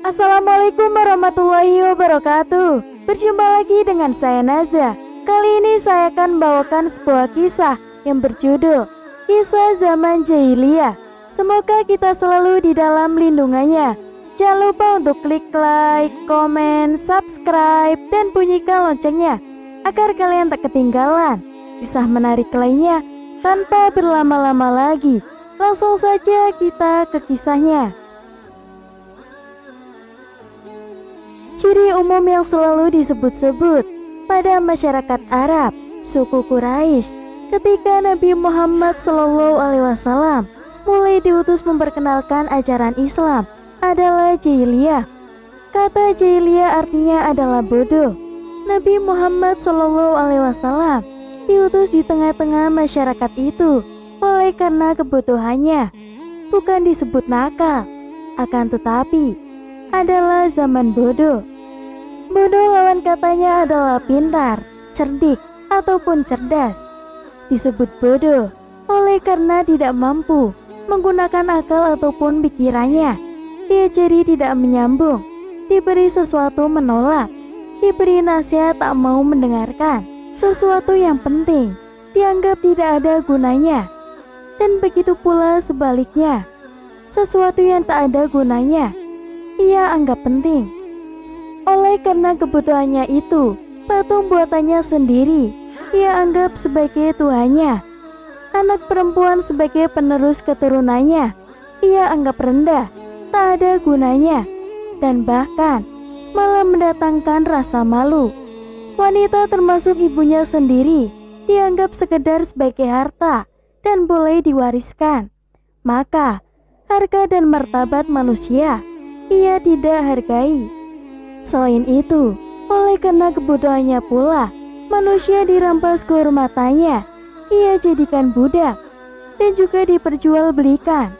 Assalamualaikum warahmatullahi wabarakatuh. Berjumpa lagi dengan saya Naza. Kali ini saya akan membawakan sebuah kisah yang berjudul Kisah Zaman Jahiliyah. Semoga kita selalu di dalam lindungannya. Jangan lupa untuk klik like, komen, subscribe, dan bunyikan loncengnya agar kalian tak ketinggalan kisah menarik lainnya. Tanpa berlama-lama lagi, langsung saja kita ke kisahnya. Ciri umum yang selalu disebut-sebut pada masyarakat Arab, suku Quraisy, ketika Nabi Muhammad SAW mulai diutus memperkenalkan ajaran Islam adalah jahiliyah. Kata jahiliyah artinya adalah bodoh. Nabi Muhammad SAW diutus di tengah-tengah masyarakat itu oleh karena kebutuhannya, bukan disebut nakal, akan tetapi adalah zaman bodoh. Bodoh lawan katanya adalah pintar, cerdik, ataupun cerdas. Disebut bodoh oleh karena tidak mampu menggunakan akal ataupun pikirannya. Diajari tidak menyambung, diberi sesuatu menolak, diberi nasihat tak mau mendengarkan. Sesuatu yang penting dianggap tidak ada gunanya. Dan begitu pula sebaliknya, sesuatu yang tak ada gunanya ia anggap penting. Oleh karena kebutuhannya itu, patung buatannya sendiri ia anggap sebagai Tuhannya. Anak perempuan sebagai penerus keturunannya ia anggap rendah, tak ada gunanya, dan bahkan malah mendatangkan rasa malu. Wanita termasuk ibunya sendiri dianggap sekedar sebagai harta dan boleh diwariskan. Maka harga dan martabat manusia ia tidak hargai. Selain itu, oleh karena kebutuhannya pula, manusia dirampas kehormatannya, ia jadikan budak dan juga diperjualbelikan.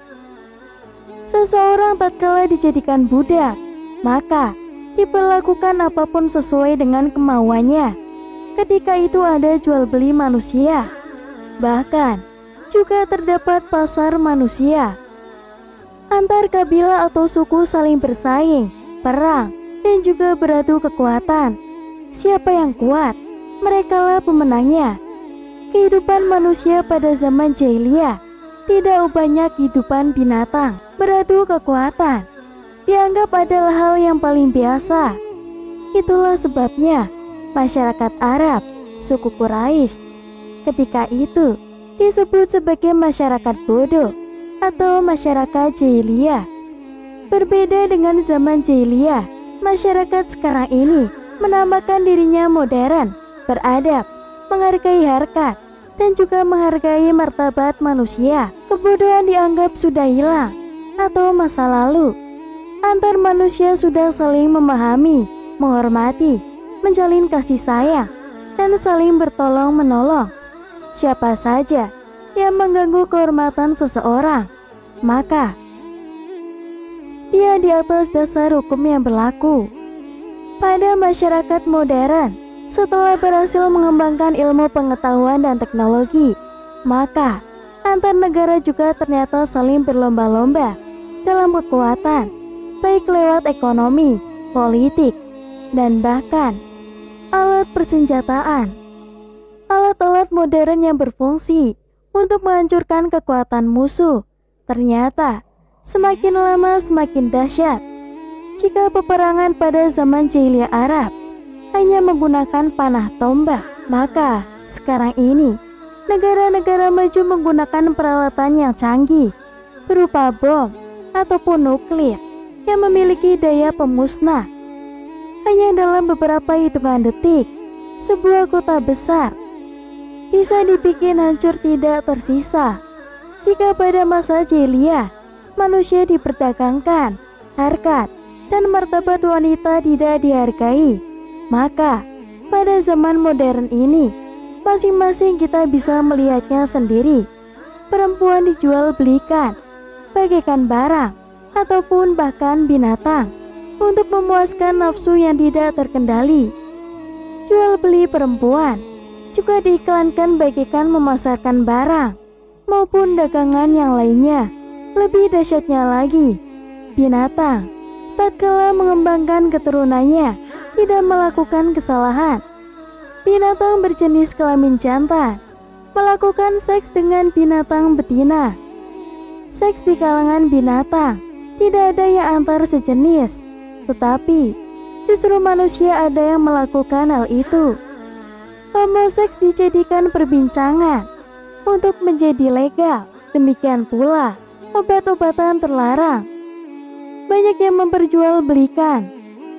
Seseorang tatkala dijadikan budak, maka diperlakukan apapun sesuai dengan kemauannya. Ketika itu ada jual beli manusia, bahkan juga terdapat pasar manusia. Antar kabilah atau suku saling bersaing, perang, dan juga beradu kekuatan. Siapa yang kuat, merekalah pemenangnya. Kehidupan manusia pada zaman jahiliyah tidak ubahnya kehidupan binatang. Beradu kekuatan dianggap adalah hal yang paling biasa. Itulah sebabnya masyarakat Arab, suku Quraisy, ketika itu disebut sebagai masyarakat bodoh atau masyarakat jahiliyah. Berbeda dengan zaman jahiliyah, masyarakat sekarang ini menamakan dirinya modern, beradab, menghargai harkat, dan juga menghargai martabat manusia. Kebodohan dianggap sudah hilang atau masa lalu. Antar manusia sudah saling memahami, menghormati, menjalin kasih sayang, dan saling bertolong-menolong. Siapa saja yang mengganggu kehormatan seseorang, maka dia di atas dasar hukum yang berlaku. Pada masyarakat modern, setelah berhasil mengembangkan ilmu pengetahuan dan teknologi, maka antar negara juga ternyata saling berlomba-lomba dalam kekuatan, baik lewat ekonomi, politik, dan bahkan alat persenjataan. Alat-alat modern yang berfungsi untuk menghancurkan kekuatan musuh ternyata semakin lama semakin dahsyat. Jika peperangan pada zaman jahiliyah Arab hanya menggunakan panah tombak, maka sekarang ini negara-negara maju menggunakan peralatan yang canggih berupa bom ataupun nuklir yang memiliki daya pemusnah. Hanya dalam beberapa hitungan detik, sebuah kota besar bisa dibikin hancur tidak tersisa. Jika pada masa jahiliyah manusia diperdagangkan, harkat dan martabat wanita tidak dihargai, maka pada zaman modern ini masing-masing kita bisa melihatnya sendiri. Perempuan dijual belikan bagaikan barang ataupun bahkan binatang untuk memuaskan nafsu yang tidak terkendali. Jual beli perempuan juga diiklankan bagaikan memasarkan barang maupun dagangan yang lainnya. Lebih dahsyatnya lagi, binatang tatkala mengembangkan keturunannya tidak melakukan kesalahan. Binatang berjenis kelamin jantan melakukan seks dengan binatang betina. Seks di kalangan binatang tidak ada yang antar sejenis, tetapi justru manusia ada yang melakukan hal itu. Homoseks dijadikan perbincangan untuk menjadi legal. Demikian pula obat-obatan terlarang banyak yang memperjualbelikan.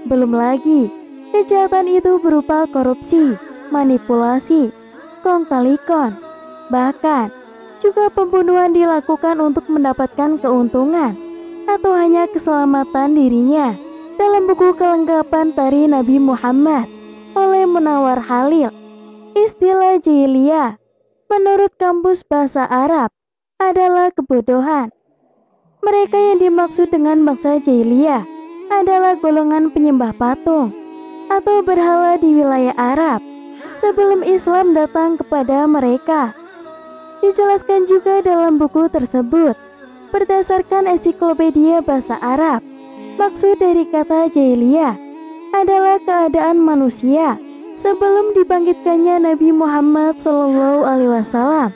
Belum lagi kejahatan itu berupa korupsi, manipulasi, kong kali kong, bahkan juga pembunuhan dilakukan untuk mendapatkan keuntungan atau hanya keselamatan dirinya. Dalam buku kelengkapan Tarikh Nabi Muhammad oleh Munawar Khalil, istilah jahiliyah menurut kampus bahasa Arab adalah kebodohan. Mereka yang dimaksud dengan bangsa jahiliyah adalah golongan penyembah patung atau berhala di wilayah Arab sebelum Islam datang kepada mereka. Dijelaskan juga dalam buku tersebut, berdasarkan ensiklopedia bahasa Arab, maksud dari kata jahiliyah adalah keadaan manusia sebelum dibangkitkannya Nabi Muhammad SAW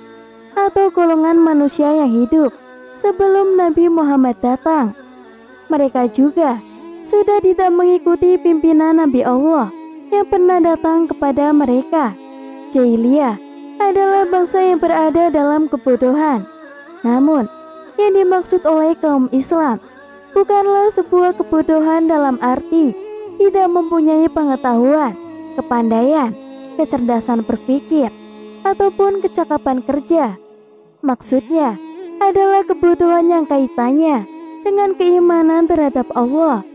atau golongan manusia yang hidup sebelum Nabi Muhammad datang. Mereka juga sudah tidak mengikuti pimpinan Nabi Allah yang pernah datang kepada mereka. Jahiliyah adalah bangsa yang berada dalam kebodohan. Namun, yang dimaksud oleh kaum Islam bukanlah sebuah kebodohan dalam arti tidak mempunyai pengetahuan, kepandaian, kecerdasan berpikir, ataupun kecakapan kerja. Maksudnya adalah kebodohan yang kaitannya dengan keimanan terhadap Allah,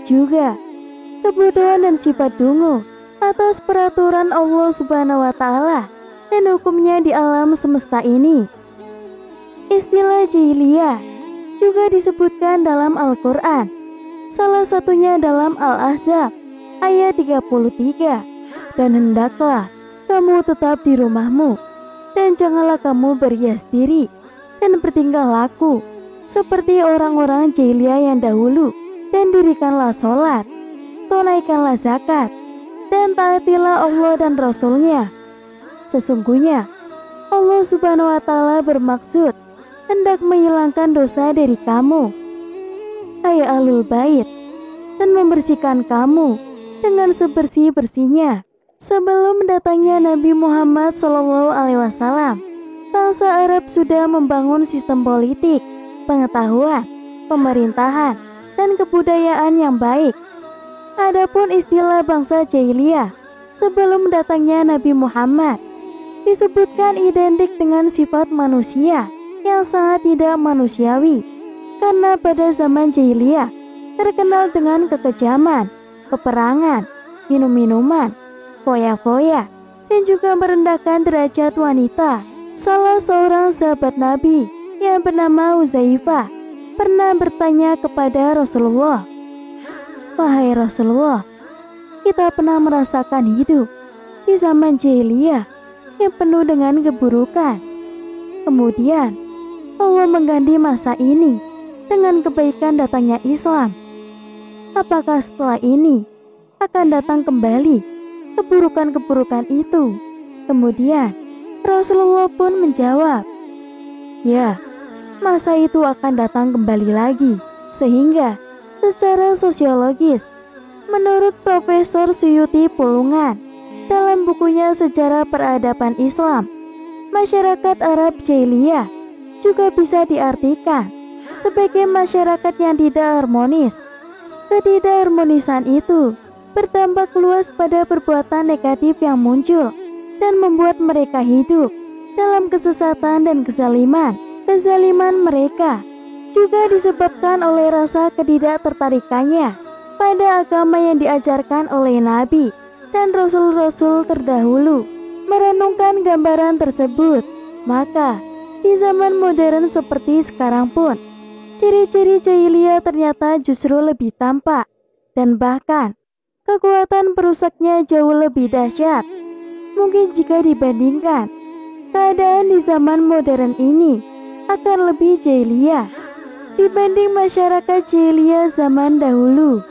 juga kebodohan dan sifat dungu atas peraturan Allah Subhanahu wa Ta'ala dan hukumnya di alam semesta ini. Istilah jahiliyah juga disebutkan dalam Al-Quran, salah satunya dalam Al-Ahzab ayat 33, dan hendaklah kamu tetap di rumahmu dan janganlah kamu berhias diri dan bertingkah laku seperti orang-orang jahiliyah yang dahulu, dan dirikanlah sholat, tunaikanlah zakat, dan taatilah Allah dan Rasul-Nya. Sesungguhnya Allah Subhanahu wa Ta'ala bermaksud hendak menghilangkan dosa dari kamu, hai Ahlul Bait, dan membersihkan kamu dengan sebersih-bersihnya. Sebelum datangnya Nabi Muhammad SAW, bangsa Arab sudah membangun sistem politik, pengetahuan, pemerintahan, dan kebudayaan yang baik. Adapun istilah bangsa jahiliyah sebelum datangnya Nabi Muhammad disebutkan identik dengan sifat manusia yang sangat tidak manusiawi, karena pada zaman jahiliyah terkenal dengan kekejaman, peperangan, minum-minuman, foya-foya, dan juga merendahkan derajat wanita. Salah seorang sahabat Nabi yang bernama Uzaifah pernah bertanya kepada Rasulullah, "Wahai Rasulullah, kita pernah merasakan hidup di zaman jahiliyah yang penuh dengan keburukan. Kemudian Allah mengganti masa ini dengan kebaikan datangnya Islam. Apakah setelah ini akan datang kembali keburukan-keburukan itu?" Kemudian Rasulullah pun menjawab, "Ya, masa itu akan datang kembali lagi." Sehingga secara sosiologis, menurut Profesor Suyuti Pulungan dalam bukunya Sejarah Peradaban Islam, masyarakat Arab jahiliyah juga bisa diartikan sebagai masyarakat yang tidak harmonis. Ketidakharmonisan itu berdampak luas pada perbuatan negatif yang muncul dan membuat mereka hidup dalam kesesatan dan kezaliman. Kezaliman mereka juga disebabkan oleh rasa ketidaktertarikannya pada agama yang diajarkan oleh Nabi dan Rasul-Rasul terdahulu. Merenungkan gambaran tersebut, maka di zaman modern seperti sekarang pun, ciri-ciri jahiliyah ternyata justru lebih tampak, dan bahkan kekuatan perusaknya jauh lebih dahsyat. Mungkin jika dibandingkan, keadaan di zaman modern ini akan lebih jahiliyah. dibanding masyarakat jahiliyah zaman dahulu.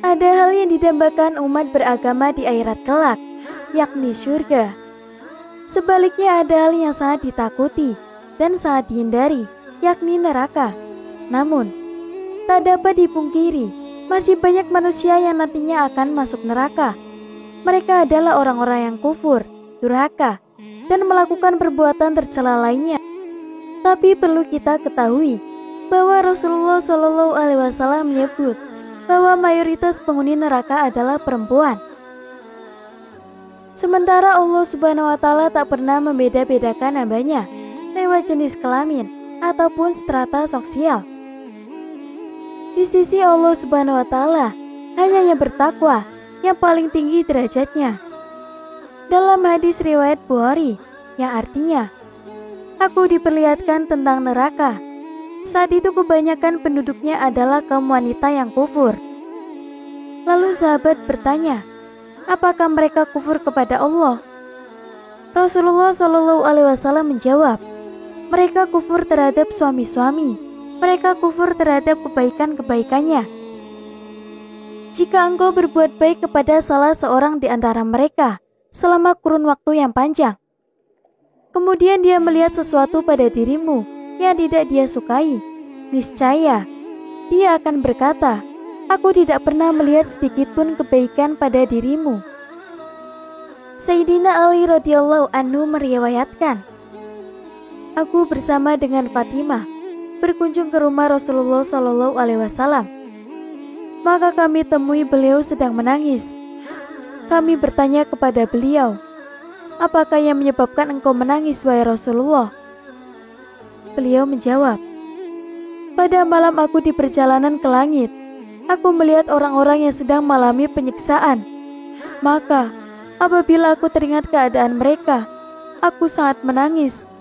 Ada hal yang didambakan umat beragama di akhirat kelak, yakni surga. Sebaliknya ada hal yang sangat ditakuti dan sangat dihindari, yakni neraka. Namun, tak dapat dipungkiri, masih banyak manusia yang nantinya akan masuk neraka. Mereka adalah orang-orang yang kufur, durhaka, dan melakukan perbuatan tercela lainnya. Tapi perlu kita ketahui bahwa Rasulullah SAW menyebut bahwa mayoritas penghuni neraka adalah perempuan. Sementara Allah Subhanahu wa Ta'ala tak pernah membeda-bedakan hambanya lewat jenis kelamin ataupun strata sosial. Di sisi Allah Subhanahu wa Ta'ala, hanya yang bertakwa yang paling tinggi derajatnya. Dalam hadis riwayat Bukhari, yang artinya, aku diperlihatkan tentang neraka. Saat itu kebanyakan penduduknya adalah kaum wanita yang kufur. Lalu sahabat bertanya, apakah mereka kufur kepada Allah? Rasulullah SAW menjawab, mereka kufur terhadap suami-suami, mereka kufur terhadap kebaikan-kebaikannya. Jika engkau berbuat baik kepada salah seorang di antara mereka selama kurun waktu yang panjang, kemudian dia melihat sesuatu pada dirimu yang tidak dia sukai, niscaya dia akan berkata, aku tidak pernah melihat sedikit pun kebaikan pada dirimu. Sayyidina Ali radhiyallahu anhu meriwayatkan, aku bersama dengan Fatimah berkunjung ke rumah Rasulullah SAW. Maka kami temui beliau sedang menangis. Kami bertanya kepada beliau, apakah yang menyebabkan engkau menangis, wahai Rasulullah? Beliau menjawab, pada malam aku di perjalanan ke langit, aku melihat orang-orang yang sedang mengalami penyiksaan. Maka, apabila aku teringat keadaan mereka, aku sangat menangis.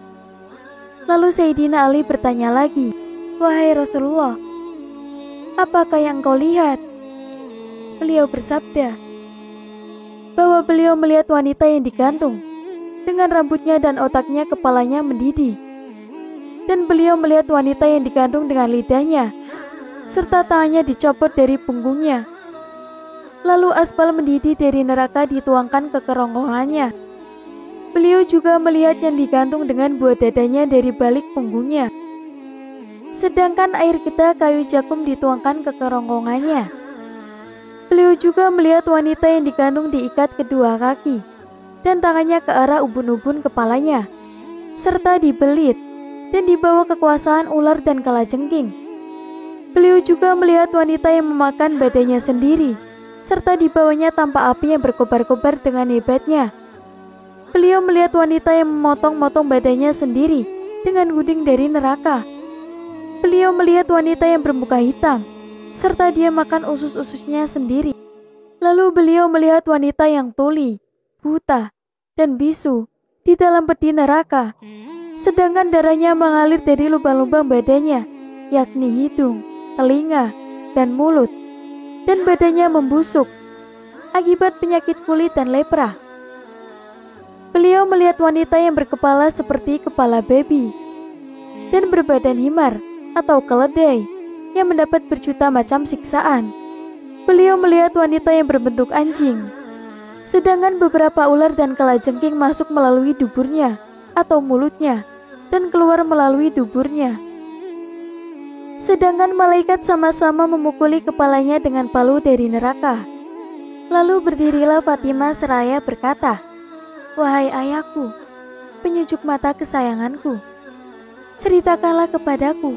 Lalu Sayyidina Ali bertanya lagi, wahai Rasulullah, apakah yang engkau lihat? Beliau bersabda, bahwa beliau melihat wanita yang digantung, dengan rambutnya dan otaknya kepalanya mendidih. Dan beliau melihat wanita yang digantung dengan lidahnya, serta tangannya dicopot dari punggungnya. Lalu aspal mendidih dari neraka dituangkan ke kerongkongannya. Beliau juga melihat yang digantung dengan buah dadanya dari balik punggungnya. Sedangkan air getah kayu jakum dituangkan ke kerongkongannya. Beliau juga melihat wanita yang digantung diikat kedua kaki dan tangannya ke arah ubun-ubun kepalanya, serta dibelit dan dibawa kekuasaan ular dan kalajengking. Beliau juga melihat wanita yang memakan badannya sendiri, serta dibawanya tanpa api yang berkobar-kobar dengan hebatnya. Beliau melihat wanita yang memotong-motong badannya sendiri dengan gunting dari neraka. Beliau melihat wanita yang bermuka hitam, serta dia makan usus-ususnya sendiri. Lalu beliau melihat wanita yang tuli, buta, dan bisu di dalam peti neraka, sedangkan darahnya mengalir dari lubang-lubang badannya, yakni hidung, telinga, dan mulut, dan badannya membusuk akibat penyakit kulit dan lepra. Beliau melihat wanita yang berkepala seperti kepala babi dan berbadan himar atau keledai yang mendapat berjuta macam siksaan. Beliau melihat wanita yang berbentuk anjing, sedangkan beberapa ular dan kalajengking masuk melalui duburnya atau mulutnya dan keluar melalui duburnya. Sedangkan malaikat sama-sama memukuli kepalanya dengan palu dari neraka. Lalu berdirilah Fatimah seraya berkata, wahai ayahku, penyejuk mata kesayanganku, ceritakanlah kepadaku,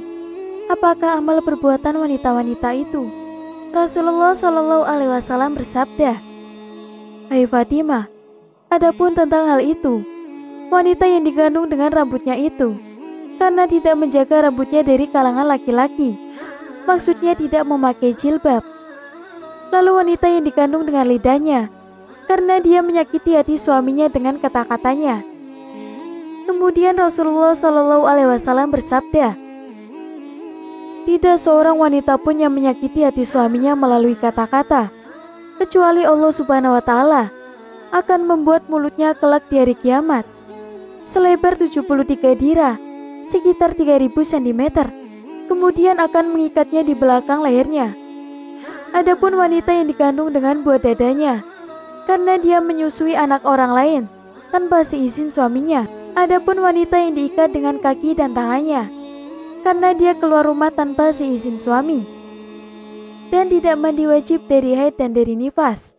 apakah amal perbuatan wanita-wanita itu? Rasulullah SAW bersabda, hai Fatimah, adapun tentang hal itu, wanita yang digantung dengan rambutnya itu, karena tidak menjaga rambutnya dari kalangan laki-laki, maksudnya tidak memakai jilbab. Lalu wanita yang digantung dengan lidahnya, karena dia menyakiti hati suaminya dengan kata-katanya. Kemudian Rasulullah SAW bersabda, tidak seorang wanita pun yang menyakiti hati suaminya melalui kata-kata, kecuali Allah Subhanahu wa Ta'ala akan membuat mulutnya kelak di hari kiamat selebar 73 dirah, sekitar 3000 cm, kemudian akan mengikatnya di belakang lehernya. Adapun wanita yang digandung dengan buah dadanya, karena dia menyusui anak orang lain tanpa seizin suaminya. Adapun wanita yang diikat dengan kaki dan tangannya, karena dia keluar rumah tanpa seizin suami dan tidak mandi wajib dari haid dan dari nifas.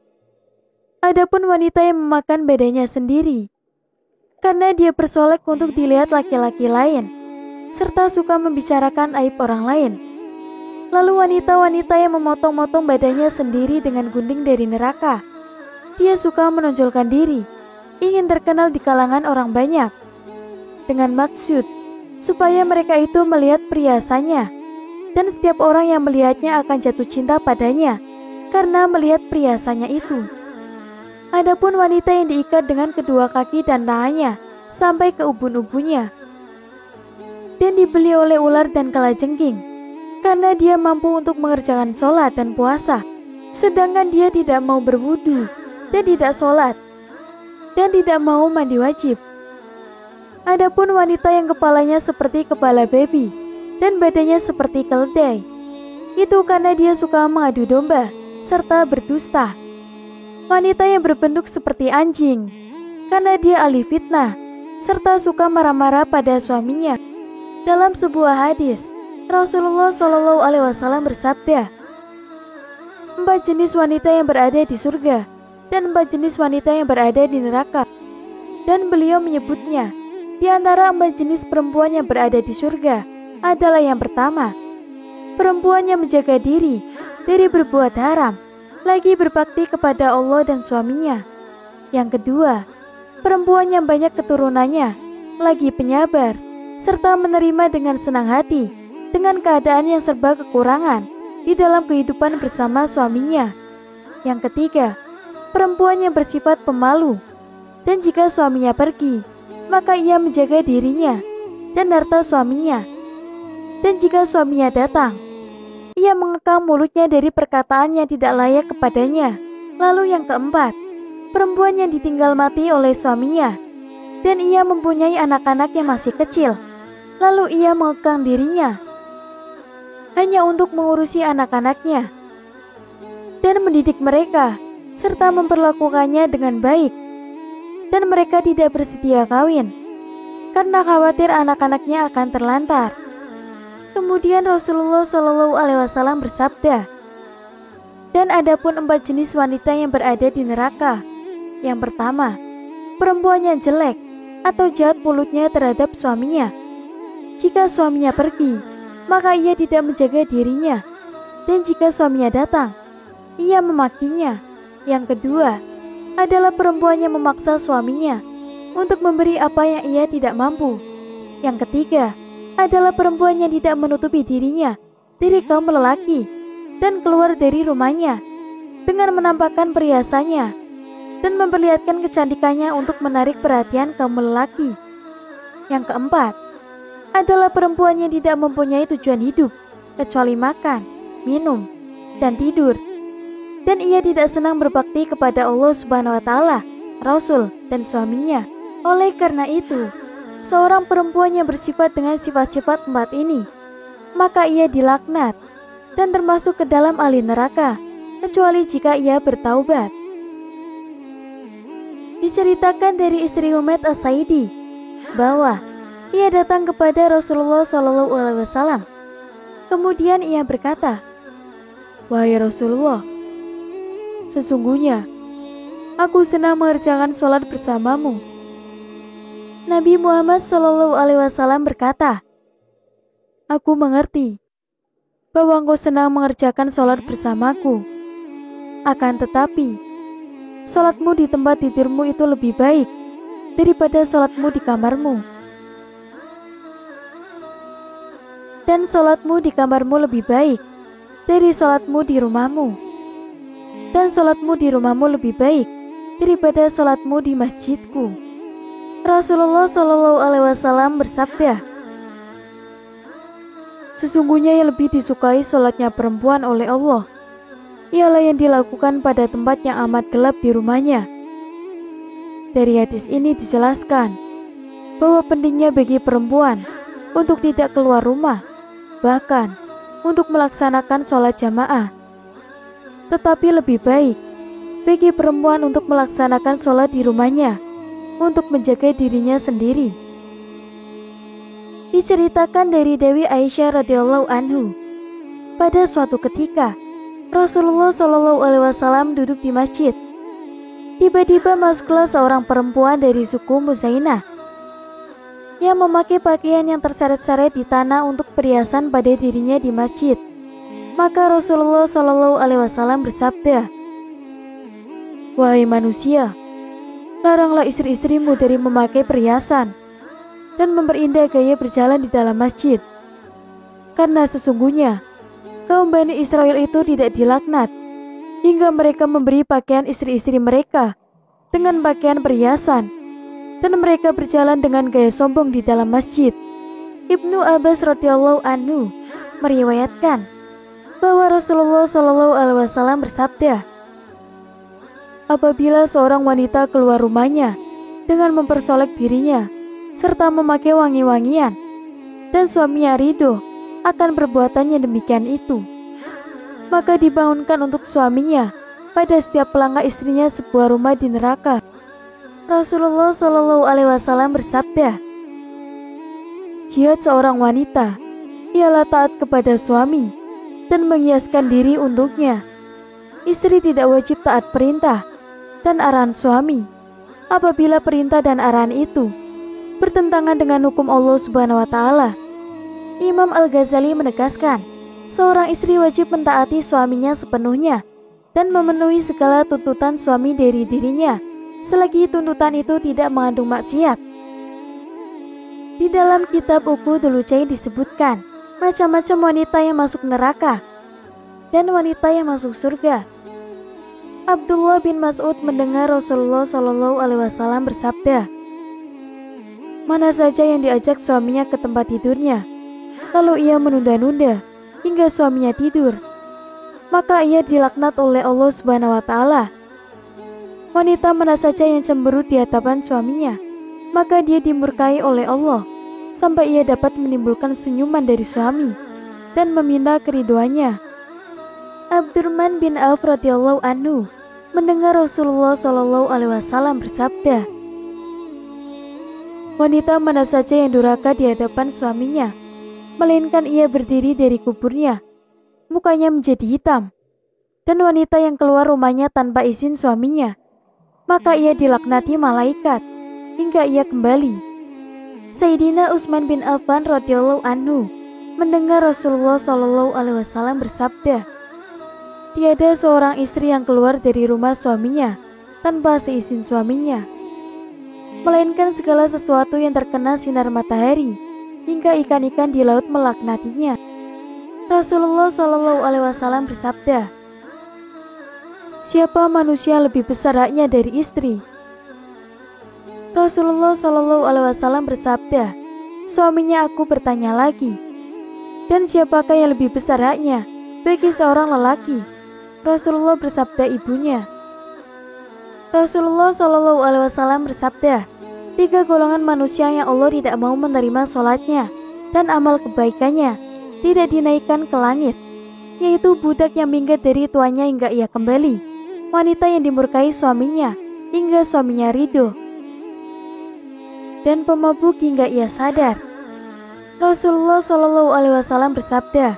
Adapun wanita yang memakan badannya sendiri, karena dia bersolek untuk dilihat laki-laki lain, serta suka membicarakan aib orang lain. Lalu wanita-wanita yang memotong-motong badannya sendiri dengan gunting dari neraka, dia suka menonjolkan diri, ingin terkenal di kalangan orang banyak, dengan maksud supaya mereka itu melihat perhiasannya, dan setiap orang yang melihatnya akan jatuh cinta padanya karena melihat perhiasannya itu. Adapun wanita yang diikat dengan kedua kaki dan tangannya sampai ke ubun-ubunnya dan dibeli oleh ular dan kalajengking, karena dia mampu untuk mengerjakan sholat dan puasa, sedangkan dia tidak mau berwudu dan tidak sholat dan tidak mau mandi wajib. Adapun wanita yang kepalanya seperti kepala babi dan badannya seperti keledai, itu karena dia suka mengadu domba serta berdusta. Wanita yang berbentuk seperti anjing, karena dia ahli fitnah serta suka marah-marah pada suaminya. Dalam sebuah hadis, Rasulullah SAW bersabda, 4 jenis wanita yang berada di surga dan 4 jenis wanita yang berada di neraka. Dan beliau menyebutnya, di antara 4 jenis perempuan yang berada di surga adalah yang pertama, perempuan yang menjaga diri dari berbuat haram, lagi berbakti kepada Allah dan suaminya. Yang kedua, perempuan yang banyak keturunannya, lagi penyabar, serta menerima dengan senang hati dengan keadaan yang serba kekurangan di dalam kehidupan bersama suaminya. Yang ketiga, perempuan yang bersifat pemalu, dan jika suaminya pergi, maka ia menjaga dirinya dan harta suaminya. Dan jika suaminya datang, ia mengekang mulutnya dari perkataan yang tidak layak kepadanya. Lalu yang keempat, perempuan yang ditinggal mati oleh suaminya, dan ia mempunyai anak-anak yang masih kecil, lalu ia mengekang dirinya hanya untuk mengurusi anak-anaknya dan mendidik mereka, serta memperlakukannya dengan baik, dan mereka tidak bersedia kawin karena khawatir anak-anaknya akan terlantar. Kemudian Rasulullah SAW bersabda, dan adapun 4 jenis wanita yang berada di neraka. Yang pertama, perempuan yang jelek atau jahat mulutnya terhadap suaminya. Jika suaminya pergi, maka ia tidak menjaga dirinya, dan jika suaminya datang, ia memakinya. Yang kedua adalah perempuan yang memaksa suaminya untuk memberi apa yang ia tidak mampu. Yang ketiga adalah perempuan yang tidak menutupi dirinya dari kaum lelaki dan keluar dari rumahnya dengan menampakkan perhiasannya dan memperlihatkan kecantikannya untuk menarik perhatian kaum lelaki. Yang keempat adalah perempuan yang tidak mempunyai tujuan hidup kecuali makan, minum, dan tidur, dan ia tidak senang berbakti kepada Allah Subhanahu wa Ta'ala, Rasul, dan suaminya. Oleh karena itu, seorang perempuan yang bersifat dengan sifat-sifat 4 ini, maka ia dilaknat dan termasuk ke dalam ahli neraka, kecuali jika ia bertaubat. Diceritakan dari istri Humaid As-Saidi bahwa ia datang kepada Rasulullah SAW. Kemudian ia berkata, "Wahai Rasulullah, sesungguhnya aku senang mengerjakan sholat bersamamu." Nabi Muhammad SAW berkata, "Aku mengerti bahwa engkau senang mengerjakan sholat bersamaku. Akan tetapi, sholatmu di tempat tidurmu itu lebih baik daripada sholatmu di kamarmu. Dan sholatmu di kamarmu lebih baik dari sholatmu di rumahmu. Dan sholatmu di rumahmu lebih baik daripada sholatmu di masjidku." Rasulullah SAW bersabda, "Sesungguhnya yang lebih disukai sholatnya perempuan oleh Allah ialah yang dilakukan pada tempat yang amat gelap di rumahnya." Dari hadis ini dijelaskan bahwa pentingnya bagi perempuan untuk tidak keluar rumah, bahkan untuk melaksanakan sholat jamaah. Tetapi lebih baik bagi perempuan untuk melaksanakan sholat di rumahnya, untuk menjaga dirinya sendiri. Diceritakan dari Dewi Aisyah radhiyallahu anhu, pada suatu ketika Rasulullah Shallallahu Alaihi Wasallam duduk di masjid. Tiba-tiba masuklah seorang perempuan dari suku Muzainah yang memakai pakaian yang terseret-seret di tanah untuk perhiasan pada dirinya di masjid. Maka Rasulullah Shallallahu Alaihi Wasallam bersabda, "Wahai manusia, laranglah istri-istrimu dari memakai perhiasan dan memperindah gaya berjalan di dalam masjid. Karena sesungguhnya kaum Bani Israel itu tidak dilaknat hingga mereka memberi pakaian istri-istri mereka dengan pakaian perhiasan, dan mereka berjalan dengan gaya sombong di dalam masjid." Ibnu Abbas radhiyallahu anhu meriwayatkan bahwa Rasulullah Shallallahu Alaihi Wasallam bersabda, "Apabila seorang wanita keluar rumahnya dengan mempersolek dirinya serta memakai wangi-wangian, dan suaminya ridho akan perbuatannya demikian itu, maka dibangunkan untuk suaminya pada setiap pelangak istrinya sebuah rumah di neraka." Rasulullah Shallallahu Alaihi Wasallam bersabda, "Jihad seorang wanita ialah taat kepada suami dan menghiaskan diri untuknya. Istri tidak wajib taat perintah dan arahan suami apabila perintah dan arahan itu bertentangan dengan hukum Allah Subhanahu wa Ta'ala." Imam Al-Ghazali menegaskan, seorang istri wajib mentaati suaminya sepenuhnya dan memenuhi segala tuntutan suami dari dirinya, selagi tuntutan itu tidak mengandung maksiat. Di dalam kitab Uqudul Jain disebutkan macam-macam wanita yang masuk neraka dan wanita yang masuk surga. Abdullah bin Mas'ud mendengar Rasulullah Shallallahu Alaihi Wasallam bersabda, "Mana saja yang diajak suaminya ke tempat tidurnya, lalu ia menunda-nunda hingga suaminya tidur, maka ia dilaknat oleh Allah Subhanahu wa Ta'ala. Wanita mana saja yang cemberut di hadapan suaminya, maka dia dimurkai oleh Allah sampai ia dapat menimbulkan senyuman dari suami dan meminta keriduannya." Abdurrahman bin Auf radhiyallahu anhu mendengar Rasulullah Shallallahu Alaihi Wasallam bersabda, "Wanita mana saja yang durhaka di hadapan suaminya, melainkan ia berdiri dari kuburnya, mukanya menjadi hitam, dan wanita yang keluar rumahnya tanpa izin suaminya, maka ia dilaknati malaikat hingga ia kembali." Sayyidina Utsman bin Affan radhiyallahu anhu mendengar Rasulullah Shallallahu Alaihi Wasallam bersabda, "Tiada seorang istri yang keluar dari rumah suaminya tanpa seizin suaminya, melainkan segala sesuatu yang terkena sinar matahari hingga ikan-ikan di laut melaknatinya." Rasulullah Shallallahu Alaihi Wasallam bersabda, "Siapa manusia lebih besar haknya dari istri?" Rasulullah Shallallahu Alaihi Wasallam bersabda, "Suaminya." Aku bertanya lagi, "Dan siapakah yang lebih besar haknya bagi seorang lelaki?" Rasulullah bersabda, "Ibunya." Rasulullah Shallallahu Alaihi Wasallam bersabda, 3 golongan manusia yang Allah tidak mau menerima sholatnya dan amal kebaikannya tidak dinaikkan ke langit, yaitu budak yang minggat dari tuannya hingga ia kembali, wanita yang dimurkai suaminya hingga suaminya ridho, dan pemabuk hingga ia sadar. Rasulullah Shallallahu Alaihi Wasallam bersabda,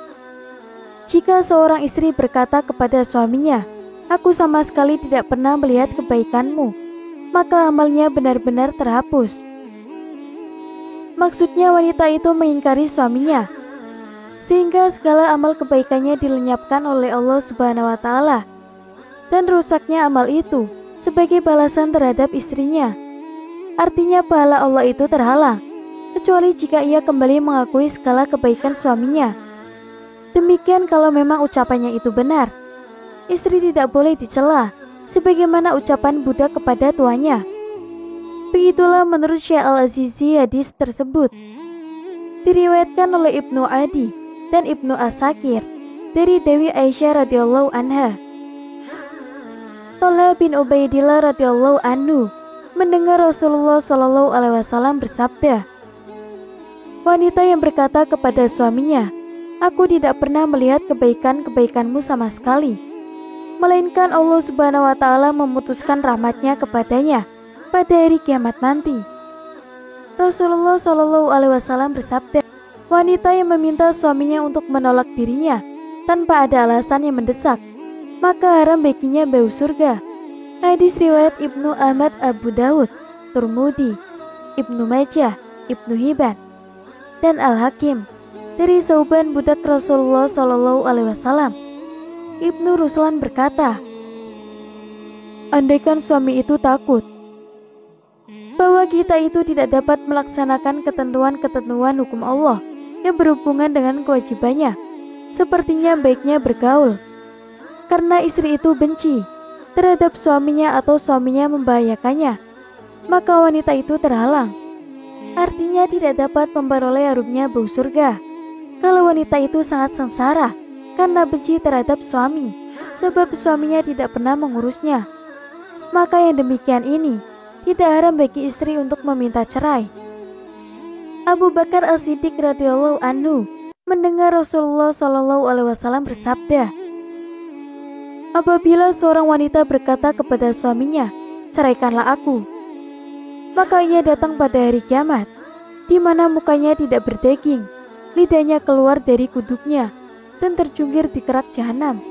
"Jika seorang istri berkata kepada suaminya, 'Aku sama sekali tidak pernah melihat kebaikanmu,' maka amalnya benar-benar terhapus." Maksudnya wanita itu mengingkari suaminya, sehingga segala amal kebaikannya dilenyapkan oleh Allah Subhanahu wa Ta'ala, dan rusaknya amal itu sebagai balasan terhadap istrinya. Artinya pahala Allah itu terhalang, kecuali jika ia kembali mengakui segala kebaikan suaminya. Demikian kalau memang ucapannya itu benar. Istri tidak boleh dicela, sebagaimana ucapan budak kepada tuannya. Begitulah menurut Syekh Al-Azizi hadis tersebut. Diriwayatkan oleh Ibnu Adi dan Ibnu Asakir dari Dewi Aisyah radhiyallahu anha. Thalha bin Ubaidillah radhiyallahu anhu mendengar Rasulullah Shallallahu Alaihi Wasallam bersabda, Wanita yang berkata kepada suaminya, "Aku tidak pernah melihat kebaikan-kebaikanmu sama sekali, melainkan Allah Subhanahu wa Ta'ala memutuskan rahmatnya kepadanya pada hari kiamat nanti." Rasulullah Shallallahu Alaihi Wasallam bersabda, wanita yang meminta suaminya untuk menolak dirinya tanpa ada alasan yang mendesak, maka haram baginya bau surga. Hadis riwayat Ibnu Ahmad, Abu Dawud, Turmudi, Ibnu Majah, Ibnu Hibban, dan Al-Hakim dari Sauban budak Rasulullah Shallallahu Alaihi Wasallam. Ibnu Ruslan berkata, andaikan suami itu takut bahwa kita itu tidak dapat melaksanakan ketentuan-ketentuan hukum Allah yang berhubungan dengan kewajibannya, sepertinya baiknya bergaul, karena istri itu benci terhadap suaminya atau suaminya membahayakannya, maka wanita itu terhalang. Artinya tidak dapat memperoleh harumnya bau surga. Kalau wanita itu sangat sengsara karena benci terhadap suami, sebab suaminya tidak pernah mengurusnya, maka yang demikian ini tidak haram bagi istri untuk meminta cerai. Abu Bakar As-Siddiq radhiyallahu anhu mendengar Rasulullah Shallallahu Alaihi Wasallam bersabda, apabila seorang wanita berkata kepada suaminya, ceraikanlah aku, maka ia datang pada hari kiamat, di mana mukanya tidak berdaging, lidahnya keluar dari kuduknya, dan terjungkir di kerak jahanam.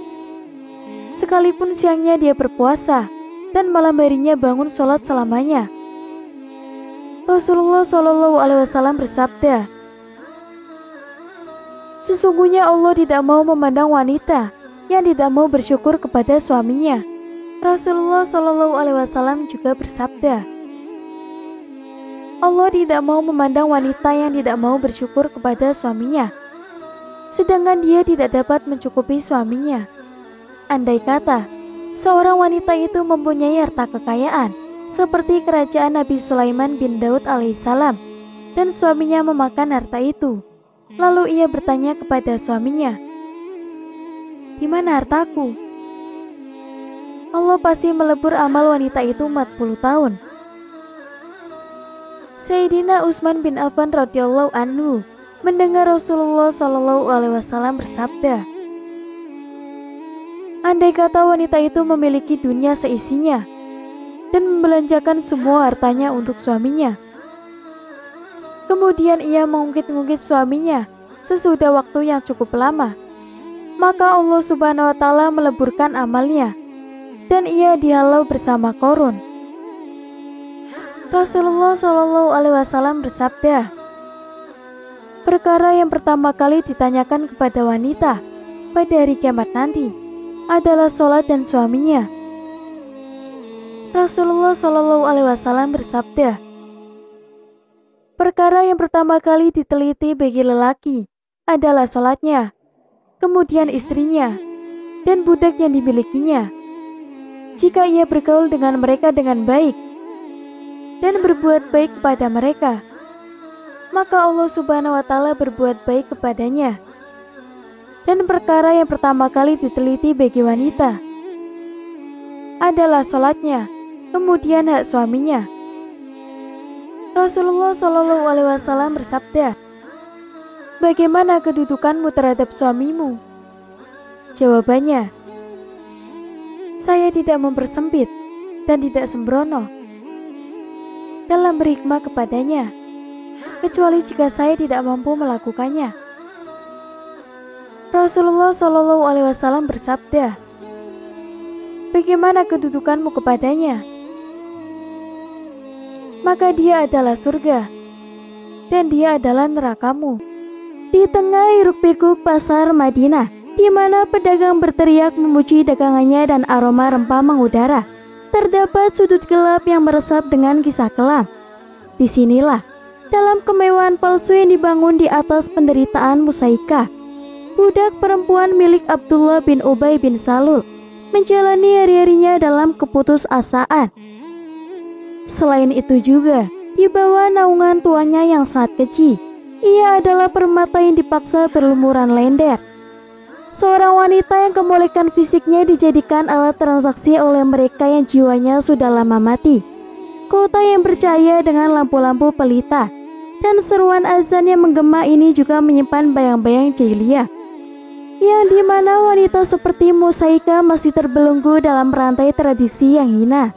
Sekalipun siangnya dia berpuasa, dan malam harinya bangun sholat selamanya. Rasulullah Shallallahu Alaihi Wasallam bersabda, sesungguhnya Allah tidak mau memandang wanita yang tidak mau bersyukur kepada suaminya. Rasulullah Shallallahu Alaihi Wasallam juga bersabda, Allah tidak mau memandang wanita yang tidak mau bersyukur kepada suaminya, sedangkan dia tidak dapat mencukupi suaminya. Andai kata seorang wanita itu mempunyai harta kekayaan seperti kerajaan Nabi Sulaiman bin Daud alaihissalam, dan suaminya memakan harta itu, lalu ia bertanya kepada suaminya, di mana hartaku? Allah pasti melebur amal wanita itu 40 tahun. Sayyidina Utsman bin Affan radhiyallahu anhu mendengar Rasulullah Shallallahu Alaihi Wasallam bersabda, andai kata wanita itu memiliki dunia seisinya dan membelanjakan semua hartanya untuk suaminya, kemudian ia mengungkit-ungkit suaminya sesudah waktu yang cukup lama, maka Allah Subhanahu wa Ta'ala meleburkan amalnya dan ia dihalau bersama korun. Rasulullah Shallallahu Alaihi Wasallam bersabda, perkara yang pertama kali ditanyakan kepada wanita pada hari kiamat nanti adalah sholat dan suaminya. Rasulullah Shallallahu Alaihi Wasallam bersabda, perkara yang pertama kali diteliti bagi lelaki adalah sholatnya, kemudian istrinya, dan budak yang dimilikinya. Jika ia bergaul dengan mereka dengan baik dan berbuat baik kepada mereka, maka Allah Subhanahu wa Ta'ala berbuat baik kepadanya. Dan perkara yang pertama kali diteliti bagi wanita adalah sholatnya, kemudian hak suaminya. Rasulullah Shallallahu Alaihi Wasallam bersabda, bagaimana kedudukanmu terhadap suamimu? Jawabannya, saya tidak mempersempit dan tidak sembrono dalam berhikmah kepadanya, kecuali jika saya tidak mampu melakukannya. Rasulullah Shallallahu Alaihi Wasallam bersabda, bagaimana kedudukanmu kepadanya? Maka dia adalah surga dan dia adalah nerakamu. Di tengah hiruk-pikuk pasar Madinah, di mana pedagang berteriak memuji dagangannya dan aroma rempah mengudara, terdapat sudut gelap yang meresap dengan kisah kelam. Disinilah, dalam kemewahan palsu yang dibangun di atas penderitaan Musaika, budak perempuan milik Abdullah bin Ubay bin Salul menjalani hari-harinya dalam keputusasaan. Selain itu juga, di bawah naungan tuannya yang sangat keji, ia adalah permata yang dipaksa berlumuran lender. Seorang wanita yang kemolekan fisiknya dijadikan alat transaksi oleh mereka yang jiwanya sudah lama mati. Kota yang bercahaya dengan lampu-lampu pelita Dan seruan azan yang menggema ini juga menyimpan bayang-bayang jahiliyah, yang dimana wanita seperti Musaika masih terbelenggu dalam rantai tradisi yang hina,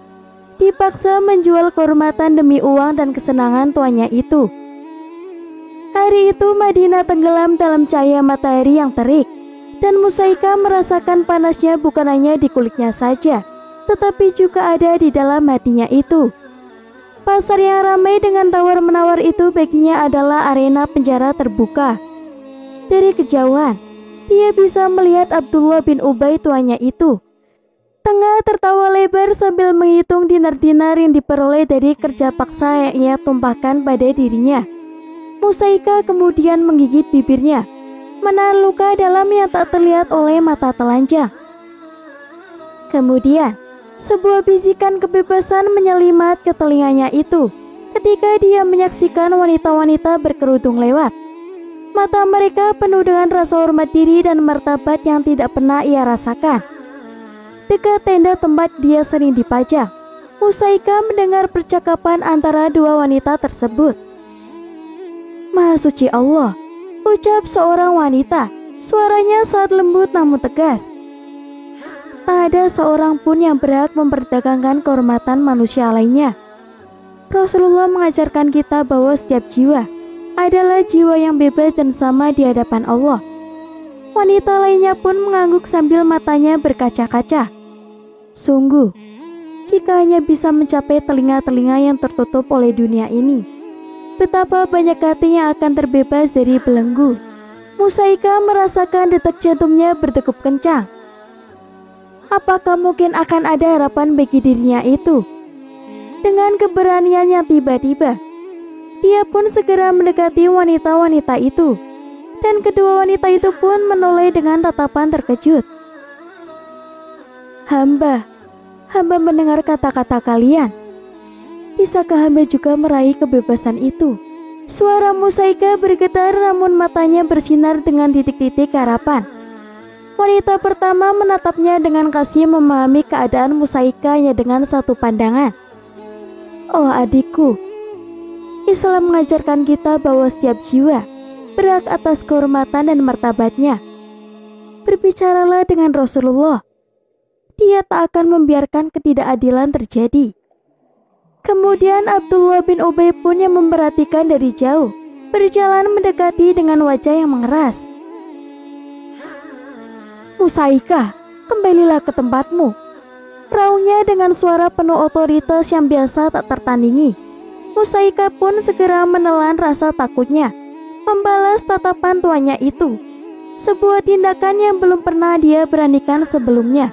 dipaksa menjual kehormatan demi uang dan kesenangan tuannya itu. Hari itu Madinah tenggelam dalam cahaya matahari yang terik, dan Musaika merasakan panasnya bukan hanya di kulitnya saja, tetapi juga ada di dalam hatinya itu. Pasar yang ramai dengan tawar-menawar itu baginya adalah arena penjara terbuka. Dari kejauhan, dia bisa melihat Abdullah bin Ubay tuannya itu tengah tertawa lebar sambil menghitung dinar-dinar yang diperoleh dari kerja paksa yang ia tumpahkan pada dirinya. Musaika kemudian menggigit bibirnya, menahan luka dalam yang tak terlihat oleh mata telanjang. Kemudian, sebuah bisikan kebebasan menyelimat ke telinganya itu ketika dia menyaksikan wanita-wanita berkerudung lewat. Mata mereka penuh dengan rasa hormat diri dan martabat yang tidak pernah ia rasakan. Dekat tenda tempat dia sering dipajang, Musaika mendengar percakapan antara dua wanita tersebut. "Maha suci Allah," ucap seorang wanita, suaranya sangat lembut namun tegas. "Tak ada seorang pun yang berhak memperdagangkan kehormatan manusia lainnya. Rasulullah mengajarkan kita bahwa setiap jiwa adalah jiwa yang bebas dan sama di hadapan Allah." Wanita lainnya pun mengangguk sambil matanya berkaca-kaca. Sungguh, jika hanya bisa mencapai telinga-telinga yang tertutup oleh dunia ini, betapa banyak hati yang akan terbebas dari belenggu. Musaika merasakan detak jantungnya berdegup kencang. Apakah mungkin akan ada harapan bagi dirinya itu? Dengan keberanian yang tiba-tiba, dia pun segera mendekati wanita-wanita itu, dan kedua wanita itu pun menoleh dengan tatapan terkejut. Hamba mendengar kata-kata kalian. Bisakah hamba juga meraih kebebasan itu?" Suara Musaika bergetar namun matanya bersinar dengan titik-titik harapan. Wanita pertama menatapnya dengan kasih, memahami keadaan Musaika hanya dengan satu pandangan. "Oh adikku, Islam mengajarkan kita bahwa setiap jiwa berhak atas kehormatan dan martabatnya. Berbicaralah dengan Rasulullah. Dia tak akan membiarkan ketidakadilan terjadi." Kemudian Abdullah bin Ubay pun yang memperhatikan dari jauh, berjalan mendekati dengan wajah yang mengeras. "Musaika, kembalilah ke tempatmu," raungnya dengan suara penuh otoritas yang biasa tak tertandingi. Musaika pun segera menelan rasa takutnya, membalas tatapan tuannya itu, sebuah tindakan yang belum pernah dia beranikan sebelumnya.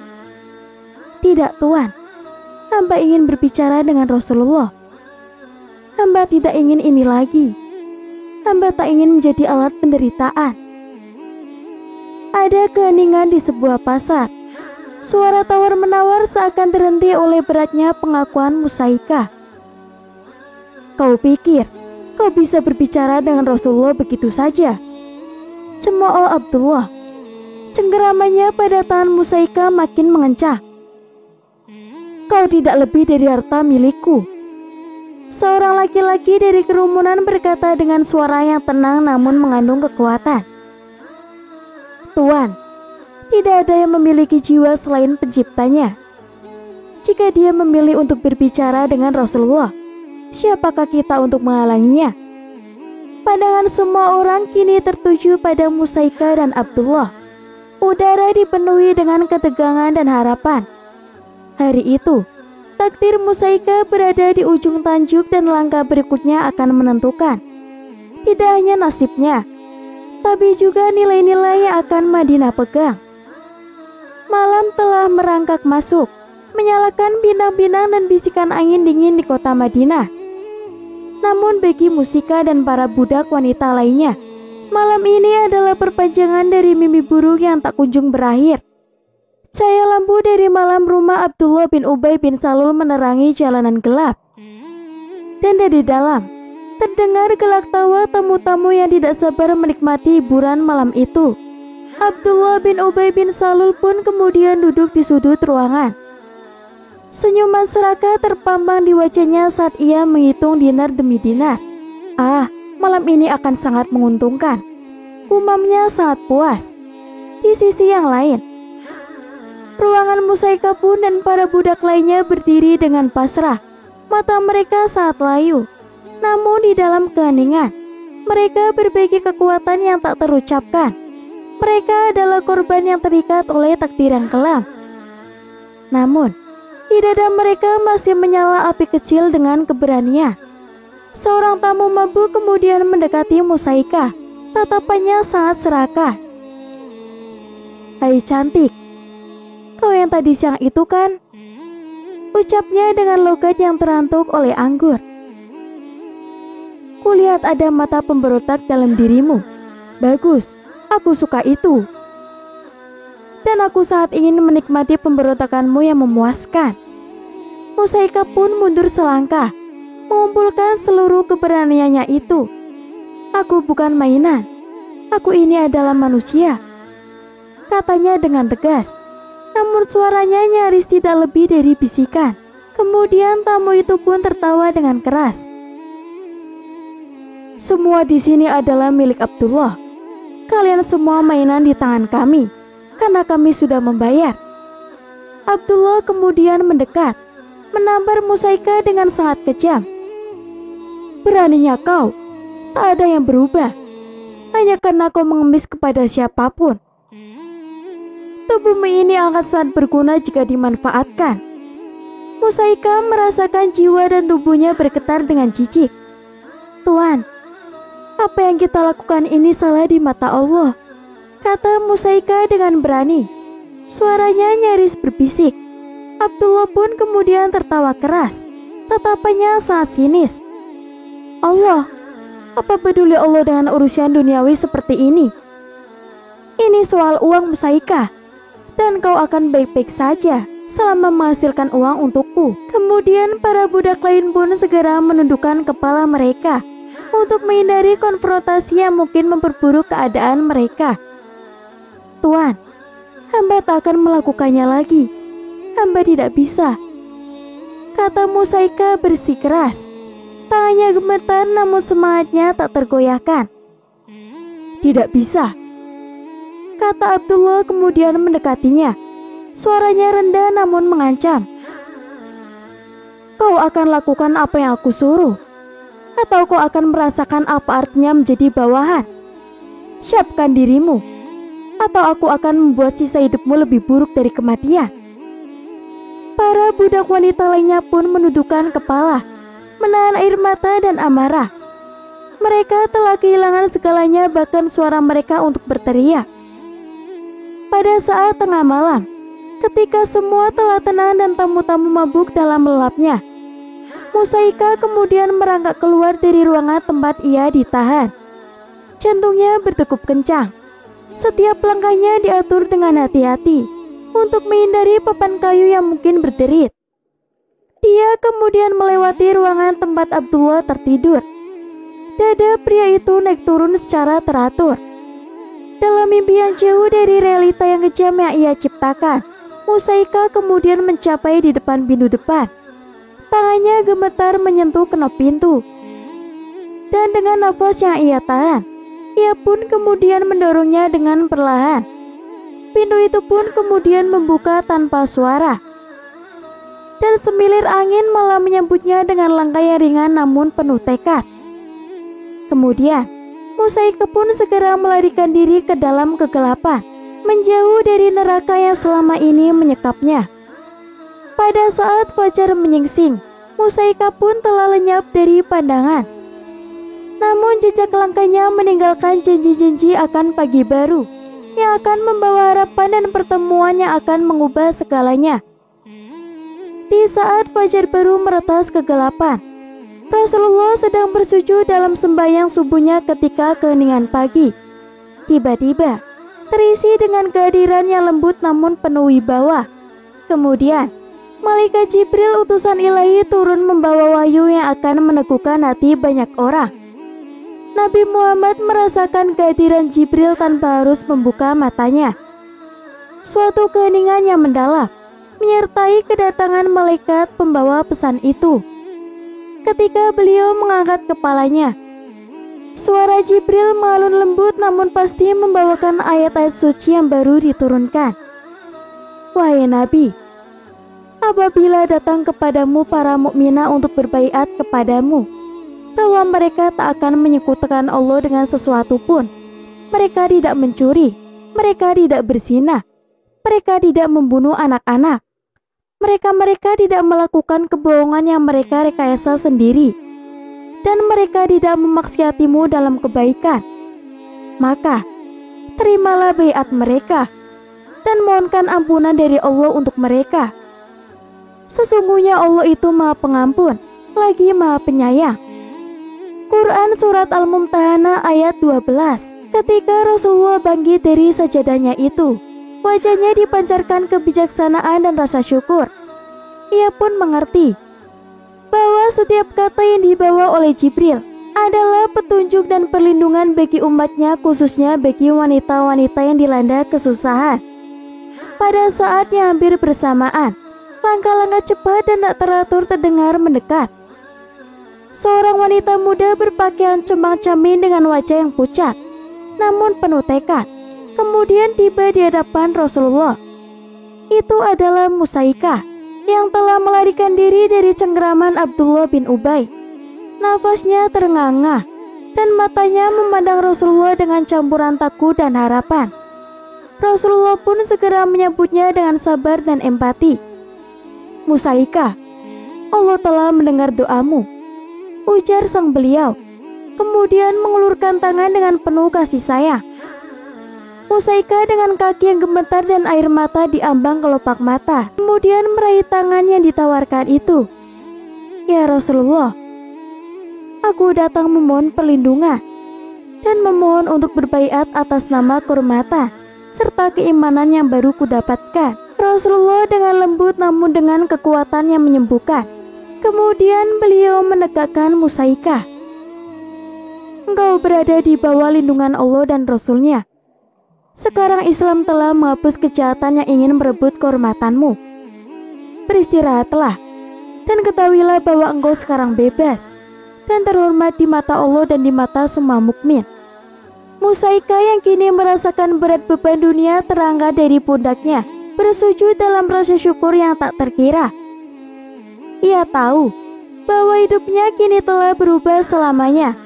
"Tidak tuan, hamba ingin berbicara dengan Rasulullah. Hamba tidak ingin ini lagi. Hamba tak ingin menjadi alat penderitaan." Ada keheningan di sebuah pasar. Suara tawar-menawar seakan terhenti oleh beratnya pengakuan Musaika. "Kau pikir kau bisa berbicara dengan Rasulullah begitu saja?" cemooh Abdullah. Cengkeramannya pada tangan Musaika makin mengencang. "Kau tidak lebih dari harta milikku." Seorang laki-laki dari kerumunan berkata dengan suara yang tenang namun mengandung kekuatan. "Tuan, tidak ada yang memiliki jiwa selain penciptanya. Jika dia memilih untuk berbicara dengan Rasulullah, siapakah kita untuk menghalanginya?" Pandangan semua orang kini tertuju pada Musaika dan Abdullah. Udara dipenuhi dengan ketegangan dan harapan. Hari itu, takdir Musaika berada di ujung tanduk dan langkah berikutnya akan menentukan tidak hanya nasibnya, tapi juga nilai-nilai yang akan Madinah pegang. Malam telah merangkak masuk, menyalakan bintang-bintang dan bisikan angin dingin di kota Madinah. Namun bagi Musaika dan para budak wanita lainnya, malam ini adalah perpanjangan dari mimpi buruk yang tak kunjung berakhir. Cahaya lampu dari malam rumah Abdullah bin Ubay bin Salul menerangi jalanan gelap. Dan dari dalam, terdengar gelak tawa tamu-tamu yang tidak sabar menikmati hiburan malam itu. Abdullah bin Ubay bin Salul pun kemudian duduk di sudut ruangan. Senyuman serakah terpampang di wajahnya saat ia menghitung dinar demi dinar. malam ini akan sangat menguntungkan. Umamnya sangat puas. Di sisi yang lain, ruangan Musaika pun dan para budak lainnya berdiri dengan pasrah. Mata mereka sangat layu. Namun di dalam keheningan, mereka berbagi kekuatan yang tak terucapkan. Mereka adalah korban yang terikat oleh takdir yang kelam. Namun, di dada mereka masih menyala api kecil dengan keberanian. Seorang tamu mabuk kemudian mendekati Musaika. Tatapannya sangat serakah. "Hai cantik, kau yang tadi siang itu kan?" ucapnya dengan logat yang terantuk oleh anggur. "Kulihat ada mata pemberontak dalam dirimu. Bagus, aku suka itu. Dan aku sangat ingin menikmati pemberontakanmu yang memuaskan." Musaika pun mundur selangkah, mengumpulkan seluruh keberaniannya itu. "Aku bukan mainan. Aku ini adalah manusia," katanya dengan tegas. Namun suaranya nyaris tidak lebih dari bisikan. Kemudian tamu itu pun tertawa dengan keras. "Semua di sini adalah milik Abdullah. Kalian semua mainan di tangan kami, karena kami sudah membayar." Abdullah kemudian mendekat, menampar Musaika dengan sangat kejam. "Beraninya kau, tak ada yang berubah, hanya karena kau mengemis kepada siapapun. Tubuhmu ini akan sangat berguna jika dimanfaatkan." Musaika merasakan jiwa dan tubuhnya bergetar dengan jijik. "Tuan, apa yang kita lakukan ini salah di mata Allah," kata Musaika dengan berani. Suaranya nyaris berbisik. Abdullah pun kemudian tertawa keras. Tatapannya sangat sinis. "Allah, apa peduli Allah dengan urusan duniawi seperti ini? Ini soal uang Musaika, dan kau akan baik-baik saja selama menghasilkan uang untukku." Kemudian para budak lain pun segera menundukkan kepala mereka untuk menghindari konfrontasi yang mungkin memperburuk keadaan mereka. "Tuan, hamba tak akan melakukannya lagi. Hamba tidak bisa," kata Musaika bersikeras. Tangannya gemetar namun semangatnya tak tergoyahkan. "Tidak bisa," kata Abdullah kemudian mendekatinya. Suaranya rendah namun mengancam. "Kau akan lakukan apa yang aku suruh, atau kau akan merasakan apa artinya menjadi bawahan. Siapkan dirimu, atau aku akan membuat sisa hidupmu lebih buruk dari kematian." Para budak wanita lainnya pun menundukkan kepala, menahan air mata dan amarah. Mereka telah kehilangan segalanya, bahkan suara mereka untuk berteriak. Pada saat tengah malam, ketika semua telah tenang dan tamu-tamu mabuk dalam lelapnya, Musaika kemudian merangkak keluar dari ruangan tempat ia ditahan. Jantungnya berdegup kencang. Setiap langkahnya diatur dengan hati-hati untuk menghindari papan kayu yang mungkin berderit. Dia kemudian melewati ruangan tempat Abdullah tertidur. Dada pria itu naik turun secara teratur. Dalam mimpi yang jauh dari realita yang kejam yang ia ciptakan, Musaika kemudian mencapai di depan pintu depan. Tangannya gemetar menyentuh kenop pintu. Dan dengan nafas yang ia tahan, ia pun kemudian mendorongnya dengan perlahan. Pintu itu pun kemudian membuka tanpa suara. Dan semilir angin malah menyambutnya dengan langkah yang ringan namun penuh tekad. Kemudian, Musaika pun segera melarikan diri ke dalam kegelapan, menjauh dari neraka yang selama ini menyekapnya. Pada saat fajar menyingsing, Musaika pun telah lenyap dari pandangan. Namun jejak langkahnya meninggalkan janji-janji akan pagi baru, yang akan membawa harapan dan pertemuan yang akan mengubah segalanya. Di saat fajar baru meretas kegelapan, Rasulullah sedang bersujud dalam sembahyang subuhnya ketika keheningan pagi tiba-tiba terisi dengan kehadiran yang lembut namun penuh wibawa. Kemudian Malaikat Jibril utusan ilahi turun membawa wahyu yang akan meneguhkan hati banyak orang. Nabi Muhammad merasakan kehadiran Jibril tanpa harus membuka matanya. Suatu keheningan yang mendalam menyertai kedatangan malaikat pembawa pesan itu. Ketika beliau mengangkat kepalanya, Suara Jibril mengalun lembut namun pasti membawakan ayat-ayat suci yang baru diturunkan. Wahai Nabi, apabila datang kepadamu para mukminah untuk berbaiat kepadamu, bahwa mereka tak akan menyekutukan Allah dengan sesuatu pun. Mereka tidak mencuri, mereka tidak berzina, mereka tidak membunuh anak-anak, mereka tidak melakukan kebohongan yang mereka rekayasa sendiri, dan mereka tidak memaksiatimu dalam kebaikan. Maka, terimalah baiat mereka, dan mohonkan ampunan dari Allah untuk mereka. Sesungguhnya Allah itu Maha Pengampun, lagi Maha Penyayang. Quran Surat Al-Mumtahanah ayat 12. Ketika Rasulullah bangkit dari sajadahnya itu, wajahnya dipancarkan kebijaksanaan dan rasa syukur. Ia pun mengerti bahwa setiap kata yang dibawa oleh Jibril adalah petunjuk dan perlindungan bagi umatnya, khususnya bagi wanita-wanita yang dilanda kesusahan. Pada saat yang hampir bersamaan, langkah-langkah cepat dan tak teratur terdengar mendekat. Seorang wanita muda berpakaian compang-camping dengan wajah yang pucat, namun penuh tekad, kemudian tiba di hadapan Rasulullah. Itu adalah Musaikah yang telah melarikan diri dari cengkeraman Abdullah bin Ubay. Nafasnya terengah-engah dan matanya memandang Rasulullah dengan campuran takut dan harapan. Rasulullah pun segera menyambutnya dengan sabar dan empati. Musaikah, Allah telah mendengar doamu, ujar sang beliau, kemudian mengulurkan tangan dengan penuh kasih sayang. Musaikah dengan kaki yang gemetar dan air mata diambang kelopak mata, kemudian meraih tangan yang ditawarkan itu. Ya Rasulullah, aku datang memohon perlindungan dan memohon untuk berbaiat atas nama kehormatan serta keimanan yang baru kudapatkan. Rasulullah dengan lembut namun dengan kekuatan yang menyembuhkan. Kemudian beliau menegakkan Musaikah. Engkau berada di bawah lindungan Allah dan Rasul-Nya. Sekarang Islam telah menghapus kejahatan yang ingin merebut kehormatanmu. Beristirahatlah dan ketahuilah bahwa engkau sekarang bebas dan terhormat di mata Allah dan di mata semua mukmin. Musaikah yang kini merasakan berat beban dunia terangkat dari pundaknya, bersujud dalam rasa syukur yang tak terkira. Ia tahu bahwa hidupnya kini telah berubah selamanya.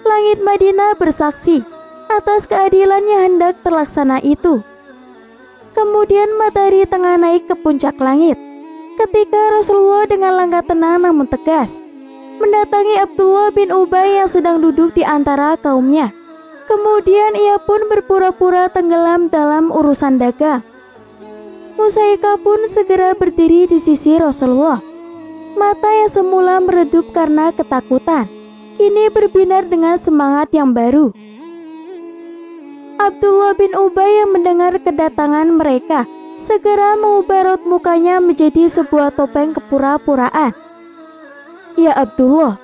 Langit Madinah bersaksi atas keadilan yang hendak terlaksana itu. Kemudian matahari tengah naik ke puncak langit ketika Rasulullah dengan langkah tenang namun tegas mendatangi Abdullah bin Ubay yang sedang duduk di antara kaumnya. Kemudian ia pun berpura-pura tenggelam dalam urusan dagang. Musaikah pun segera berdiri di sisi Rasulullah. Mata yang semula meredup karena ketakutan kini berbinar dengan semangat yang baru. Abdullah bin Ubay yang mendengar kedatangan mereka segera mengubah raut mukanya menjadi sebuah topeng kepura-puraan. Ya Abdullah,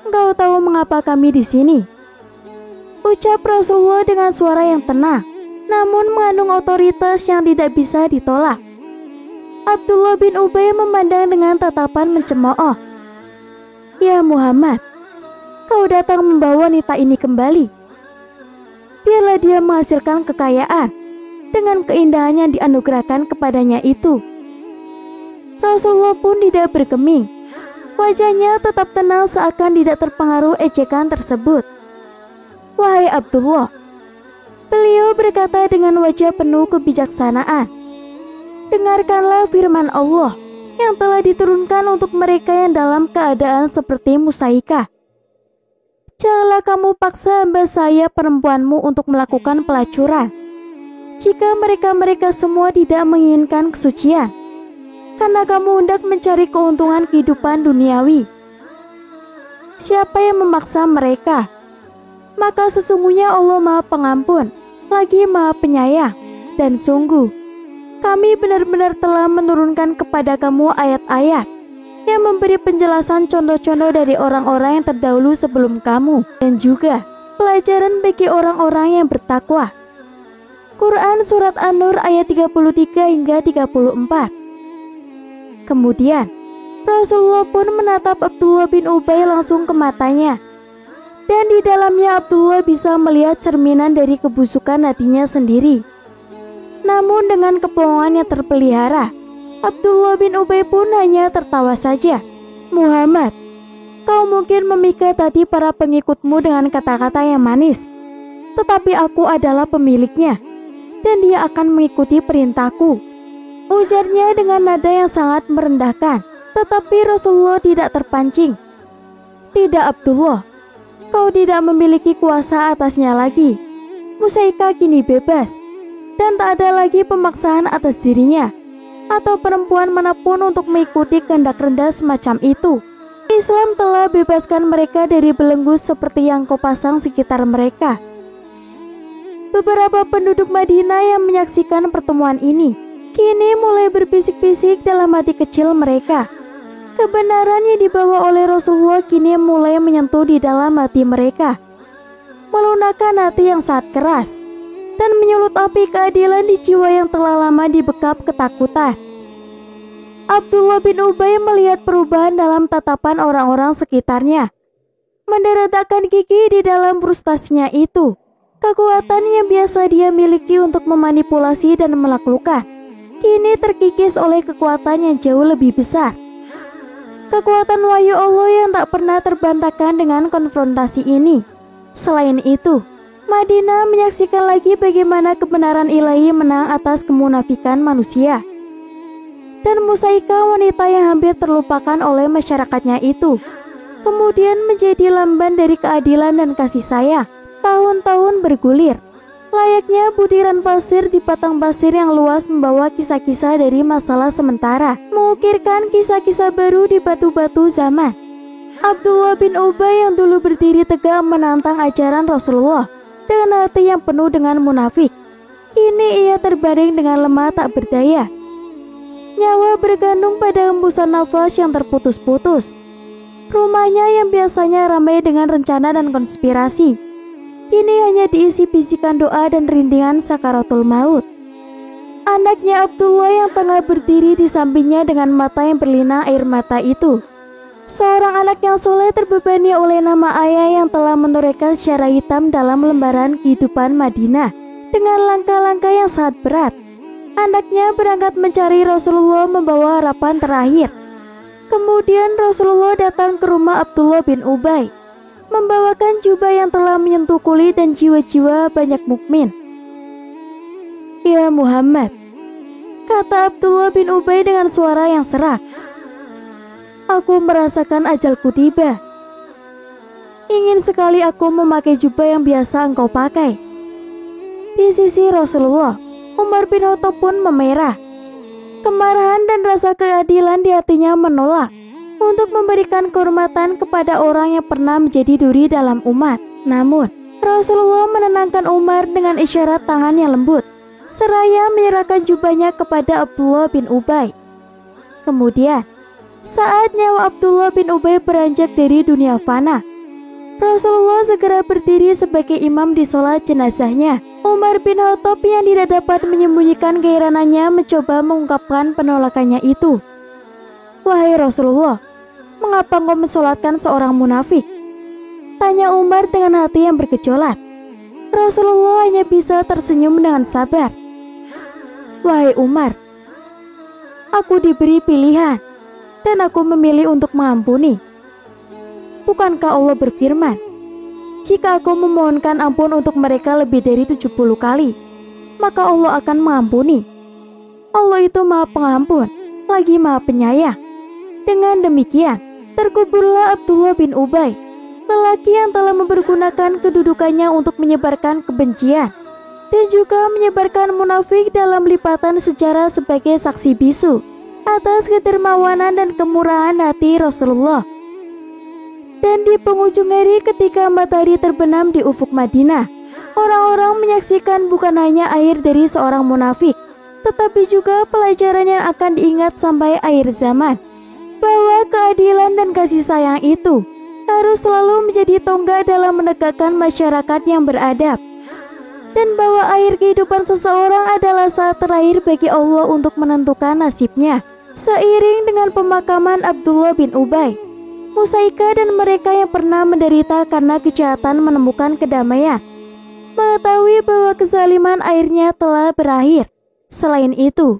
engkau tahu mengapa kami di sini? Ucap Rasulullah dengan suara yang tenang, namun mengandung otoritas yang tidak bisa ditolak. Abdullah bin Ubay memandang dengan tatapan mencemooh. Ya Muhammad, kau datang membawa wanita ini kembali. Biarlah dia menghasilkan kekayaan dengan keindahan yang dianugerahkan kepadanya itu. Rasulullah pun tidak bergeming. Wajahnya tetap tenang seakan tidak terpengaruh ejekan tersebut. Wahai Abdullah, beliau berkata dengan wajah penuh kebijaksanaan, dengarkanlah firman Allah yang telah diturunkan untuk mereka yang dalam keadaan seperti Musaikah. Janganlah kamu paksa hamba saya perempuanmu untuk melakukan pelacuran jika mereka semua tidak menginginkan kesucian, karena kamu hendak mencari keuntungan kehidupan duniawi. Siapa yang memaksa mereka? Maka sesungguhnya Allah Maha Pengampun, lagi Maha Penyayang, dan sungguh kami benar-benar telah menurunkan kepada kamu ayat-ayat yang memberi penjelasan contoh-contoh dari orang-orang yang terdahulu sebelum kamu, dan juga pelajaran bagi orang-orang yang bertakwa. Quran Surat An-Nur ayat 33 hingga 34. Kemudian Rasulullah pun menatap Abdullah bin Ubay langsung ke matanya. dan di dalamnya Abdullah bisa melihat cerminan dari kebusukan hatinya sendiri. Namun dengan kebohongan yang terpelihara, Abdullah bin Ubay pun hanya tertawa saja. "Muhammad, kau mungkin memikat hati para pengikutmu dengan kata-kata yang manis, tetapi aku adalah pemiliknya, dan dia akan mengikuti perintahku," ujarnya dengan nada yang sangat merendahkan. Tetapi Rasulullah tidak terpancing. "Tidak Abdullah, kau tidak memiliki kuasa atasnya lagi. Musaika kini bebas, dan tak ada lagi pemaksaan atas dirinya atau perempuan manapun untuk mengikuti kehendak rendah semacam itu. Islam telah bebaskan mereka dari belenggu seperti yang kau pasang sekitar mereka." Beberapa penduduk Madinah yang menyaksikan pertemuan ini kini mulai berbisik-bisik dalam hati kecil mereka. Kebenaran yang dibawa oleh Rasulullah kini mulai menyentuh di dalam hati mereka, melunakkan hati yang sangat keras, dan menyulut api keadilan di jiwa yang telah lama dibekap ketakutan. Abdullah bin Ubay melihat perubahan dalam tatapan orang-orang sekitarnya. Menderetakkan gigi di dalam frustasinya itu, kekuatan yang biasa dia miliki untuk memanipulasi dan menaklukkan, kini terkikis oleh kekuatan yang jauh lebih besar. Kekuatan wahyu Allah yang tak pernah terbantahkan dengan konfrontasi ini. Selain itu, Madinah menyaksikan lagi bagaimana kebenaran ilahi menang atas kemunafikan manusia. Dan Musaika, wanita yang hampir terlupakan oleh masyarakatnya itu, kemudian menjadi lamban dari keadilan dan kasih sayang. Tahun-tahun bergulir, layaknya butiran pasir di padang pasir yang luas membawa kisah-kisah dari masalah sementara, mengukirkan kisah-kisah baru di batu-batu zaman. Abdullah bin Ubay yang dulu berdiri tegak menantang ajaran Rasulullah dengan hati yang penuh dengan munafik, kini ia terbaring dengan lemah tak berdaya. Nyawa bergantung pada hembusan nafas yang terputus-putus. Rumahnya yang biasanya ramai dengan rencana dan konspirasi, kini hanya diisi bisikan doa dan rintingan sakaratul maut. Anaknya Abdullah yang tengah berdiri di sampingnya dengan mata yang berlinang air mata itu, seorang anak yang soleh terbebani oleh nama ayah yang telah menorehkan secara hitam dalam lembaran kehidupan Madinah dengan langkah-langkah yang sangat berat. Anaknya berangkat mencari Rasulullah membawa harapan terakhir. Kemudian Rasulullah datang ke rumah Abdullah bin Ubay, membawakan jubah yang telah menyentuh kulit dan jiwa-jiwa banyak mukmin. "Ya Muhammad," kata Abdullah bin Ubay dengan suara yang serak, "aku merasakan ajalku tiba. Ingin sekali aku memakai jubah yang biasa engkau pakai." Di sisi Rasulullah, Umar bin Khattab pun memerah. Kemarahan dan rasa keadilan di hatinya menolak untuk memberikan kehormatan kepada orang yang pernah menjadi duri dalam umat. Namun, Rasulullah menenangkan Umar dengan isyarat tangan yang lembut, seraya menyerahkan jubahnya kepada Abdullah bin Ubay. Kemudian, saat nyawa Abdullah bin Ubay beranjak dari dunia fana, Rasulullah segera berdiri sebagai imam di sholat jenazahnya. Umar bin Khattab yang tidak dapat menyembunyikan keheranannya mencoba mengungkapkan penolakannya itu. "Wahai Rasulullah, mengapa engkau mensolatkan seorang munafik?" tanya Umar dengan hati yang bergejolak. Rasulullah hanya bisa tersenyum dengan sabar. "Wahai Umar, aku diberi pilihan dan aku memilih untuk mengampuni. Bukankah Allah berfirman, jika aku memohonkan ampun untuk mereka lebih dari 70 kali, maka Allah akan mengampuni. Allah itu Maha Pengampun, lagi Maha Penyayang." Dengan demikian, terkuburlah Abdullah bin Ubay, lelaki yang telah mempergunakan kedudukannya untuk menyebarkan kebencian dan juga menyebarkan munafik dalam lipatan sejarah sebagai saksi bisu atas kedermawanan dan kemurahan hati Rasulullah. Dan di penghujung hari ketika matahari terbenam di ufuk Madinah, orang-orang menyaksikan bukan hanya akhir dari seorang munafik, tetapi juga pelajaran yang akan diingat sampai akhir zaman, bahwa keadilan dan kasih sayang itu harus selalu menjadi tonggak dalam menegakkan masyarakat yang beradab, dan bahwa akhir kehidupan seseorang adalah saat terakhir bagi Allah untuk menentukan nasibnya. Seiring dengan pemakaman Abdullah bin Ubay, Musa dan mereka yang pernah menderita karena kejahatan menemukan kedamaian, mengetahui bahwa kezaliman akhirnya telah berakhir. Selain itu,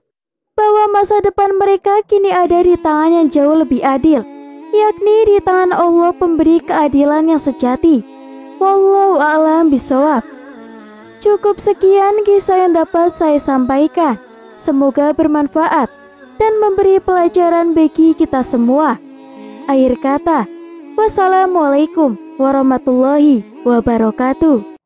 bahwa masa depan mereka kini ada di tangan yang jauh lebih adil, yakni di tangan Allah pemberi keadilan yang sejati. Wallahu a'lam bishawab. Cukup sekian kisah yang dapat saya sampaikan. Semoga bermanfaat dan memberi pelajaran bagi kita semua. Akhir kata, wassalamualaikum warahmatullahi wabarakatuh.